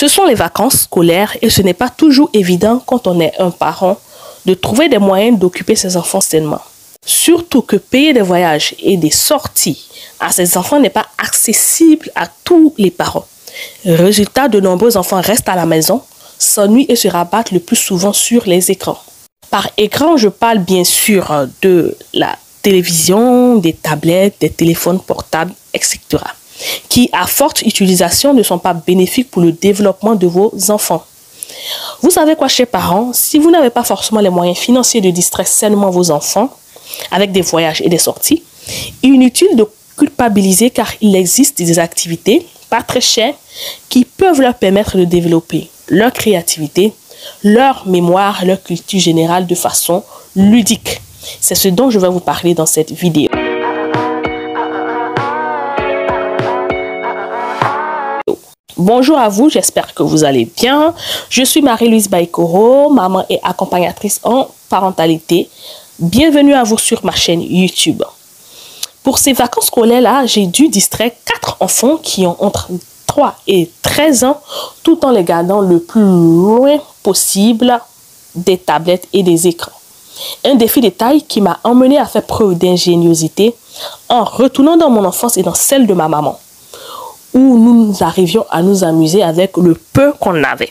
Ce sont les vacances scolaires et ce n'est pas toujours évident quand on est un parent de trouver des moyens d'occuper ses enfants sainement. Surtout que payer des voyages et des sorties à ses enfants n'est pas accessible à tous les parents. Résultat, de nombreux enfants restent à la maison, s'ennuient et se rabattent le plus souvent sur les écrans. Par écran, je parle bien sûr de la télévision, des tablettes, des téléphones portables, etc. qui, à forte utilisation, ne sont pas bénéfiques pour le développement de vos enfants. Vous savez quoi, chers parents, si vous n'avez pas forcément les moyens financiers de distraire sainement vos enfants avec des voyages et des sorties, inutile de culpabiliser car il existe des activités pas très chères qui peuvent leur permettre de développer leur créativité, leur mémoire, leur culture générale de façon ludique. C'est ce dont je vais vous parler dans cette vidéo. Bonjour à vous, j'espère que vous allez bien. Je suis Marie-Louise Baïkoro, maman et accompagnatrice en parentalité. Bienvenue à vous sur ma chaîne YouTube. Pour ces vacances scolaires-là, j'ai dû distraire 4 enfants qui ont entre 3 et 13 ans, tout en les gardant le plus loin possible des tablettes et des écrans. Un défi de taille qui m'a emmené à faire preuve d'ingéniosité en retournant dans mon enfance et dans celle de ma maman, où nous arrivions à nous amuser avec le peu qu'on avait.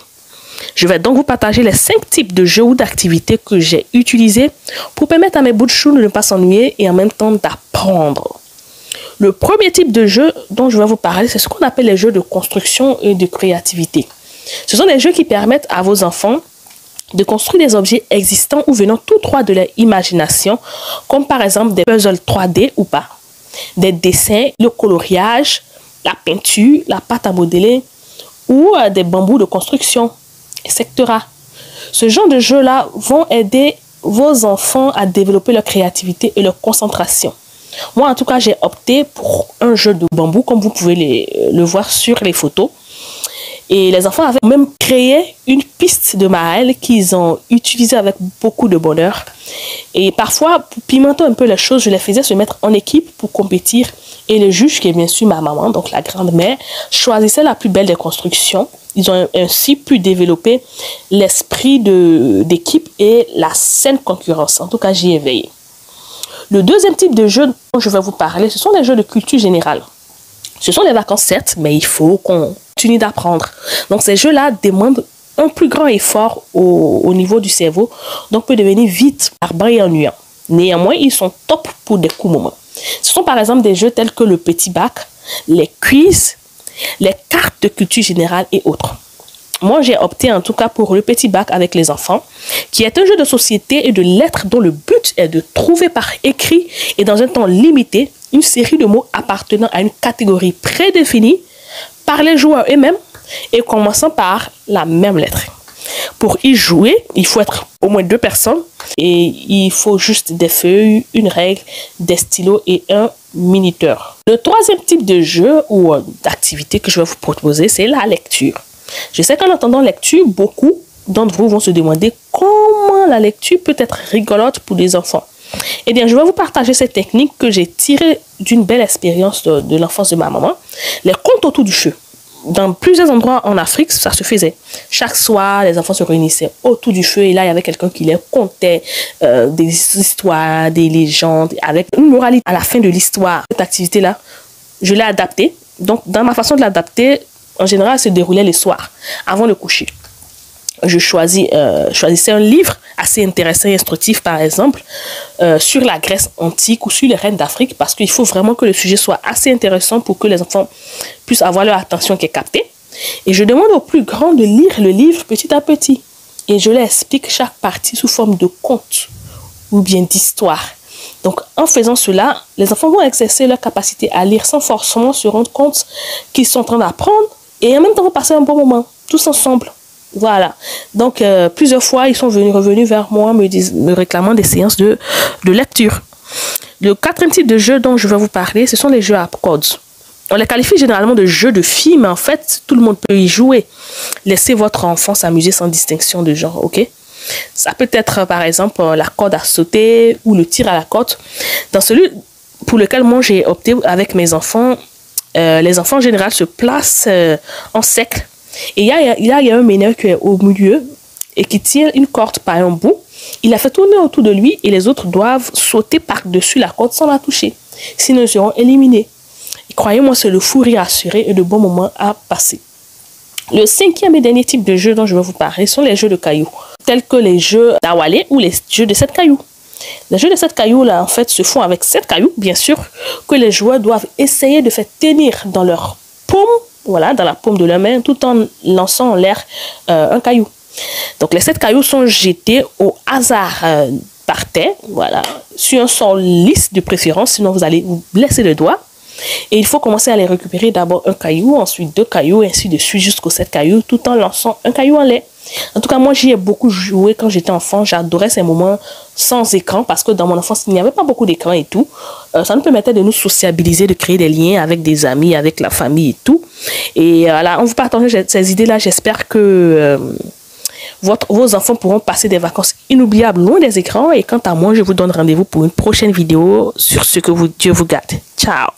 Je vais donc vous partager les 5 types de jeux ou d'activités que j'ai utilisés pour permettre à mes bouts de chou de ne pas s'ennuyer et en même temps d'apprendre. Le premier type de jeu dont je vais vous parler, c'est ce qu'on appelle les jeux de construction et de créativité. Ce sont des jeux qui permettent à vos enfants de construire des objets existants ou venant tout droit de leur imagination, comme par exemple des puzzles 3D ou pas, des dessins, le coloriage, la peinture, la pâte à modeler ou des bambous de construction, etc. Ce genre de jeux-là vont aider vos enfants à développer leur créativité et leur concentration. Moi, en tout cas, j'ai opté pour un jeu de bambou, comme vous pouvez le voir sur les photos. Et les enfants avaient même créé une piste de Maël qu'ils ont utilisée avec beaucoup de bonheur. Et parfois, pour pimenter un peu les choses, je les faisais se mettre en équipe pour compétir. Et le juge, qui est bien sûr ma maman, donc la grand-mère, choisissait la plus belle des constructions. Ils ont ainsi pu développer l'esprit d'équipe et la saine concurrence. En tout cas, j'y ai veillé. Le deuxième type de jeu dont je vais vous parler, ce sont les jeux de culture générale. Ce sont les vacances, certes, mais il faut qu'on continue d'apprendre. Donc, ces jeux-là demandent un plus grand effort au niveau du cerveau, donc peut devenir vite barbant et ennuyant. Néanmoins, ils sont top pour des coups moments. Ce sont par exemple des jeux tels que le petit bac, les quiz, les cartes de culture générale et autres. Moi, j'ai opté en tout cas pour le petit bac avec les enfants, qui est un jeu de société et de lettres dont le but est de trouver par écrit et dans un temps limité une série de mots appartenant à une catégorie prédéfinie par les joueurs eux-mêmes et commençant par la même lettre. Pour y jouer, il faut être au moins 2 personnes et il faut juste des feuilles, une règle, des stylos et un minuteur. Le troisième type de jeu ou d'activité que je vais vous proposer, c'est la lecture. Je sais qu'en entendant lecture, beaucoup d'entre vous vont se demander comment la lecture peut être rigolote pour les enfants. Eh bien, je vais vous partager cette technique que j'ai tirée d'une belle expérience de l'enfance de ma maman. Les contes autour du feu. Dans plusieurs endroits en Afrique, ça se faisait. Chaque soir, les enfants se réunissaient autour du feu et là, il y avait quelqu'un qui leur contait des histoires, des légendes, avec une moralité à la fin de l'histoire. Cette activité-là, je l'ai adaptée. Donc, dans ma façon de l'adapter, en général, elle se déroulait les soirs, avant le coucher. Je choisissais un livre assez intéressant et instructif, par exemple, sur la Grèce antique ou sur les reines d'Afrique, parce qu'il faut vraiment que le sujet soit assez intéressant pour que les enfants puissent avoir leur attention qui est captée. Et je demande aux plus grands de lire le livre petit à petit. Et je leur explique chaque partie sous forme de conte ou bien d'histoire. Donc, en faisant cela, les enfants vont exercer leur capacité à lire sans forcément se rendre compte qu'ils sont en train d'apprendre et en même temps passer un bon moment, tous ensemble. Voilà. Donc, plusieurs fois, ils sont revenus vers moi me réclamant des séances de lecture. Le quatrième type de jeu dont je vais vous parler, ce sont les jeux à codes. On les qualifie généralement de jeux de filles, mais en fait, tout le monde peut y jouer. Laissez votre enfant s'amuser sans distinction de genre, ok? Ça peut être, par exemple, la corde à sauter ou le tir à la corde. Dans celui pour lequel moi j'ai opté avec mes enfants, les enfants en général se placent en cercle Et il y a un meneur qui est au milieu et qui tient une corde par un bout. Il la fait tourner autour de lui et les autres doivent sauter par-dessus la corde sans la toucher. Sinon, ils seront éliminés. Croyez-moi, c'est le fou rire assuré et de bons moments à passer. Le cinquième et dernier type de jeu dont je vais vous parler sont les jeux de cailloux, tels que les jeux d'Awalé ou les jeux de 7 cailloux. Les jeux de 7 cailloux, là, en fait, se font avec 7 cailloux, bien sûr, que les joueurs doivent essayer de faire tenir dans leur paume, voilà, dans la paume de leur main, tout en lançant en l'air un caillou. Donc, les 7 cailloux sont jetés au hasard par terre, voilà, sur un sol lisse de préférence, sinon vous allez vous blesser le doigt. Et il faut commencer à les récupérer, d'abord un caillou, ensuite 2 cailloux, et ainsi de suite jusqu'aux 7 cailloux, tout en lançant un caillou en l'air. En tout cas, moi, j'y ai beaucoup joué quand j'étais enfant. J'adorais ces moments sans écran parce que dans mon enfance, il n'y avait pas beaucoup d'écran et tout. Ça nous permettait de nous sociabiliser, de créer des liens avec des amis, avec la famille et tout. Et voilà, on vous partage ces idées-là. J'espère que vos enfants pourront passer des vacances inoubliables loin des écrans. Et quant à moi, je vous donne rendez-vous pour une prochaine vidéo sur ce que Dieu vous garde. Ciao!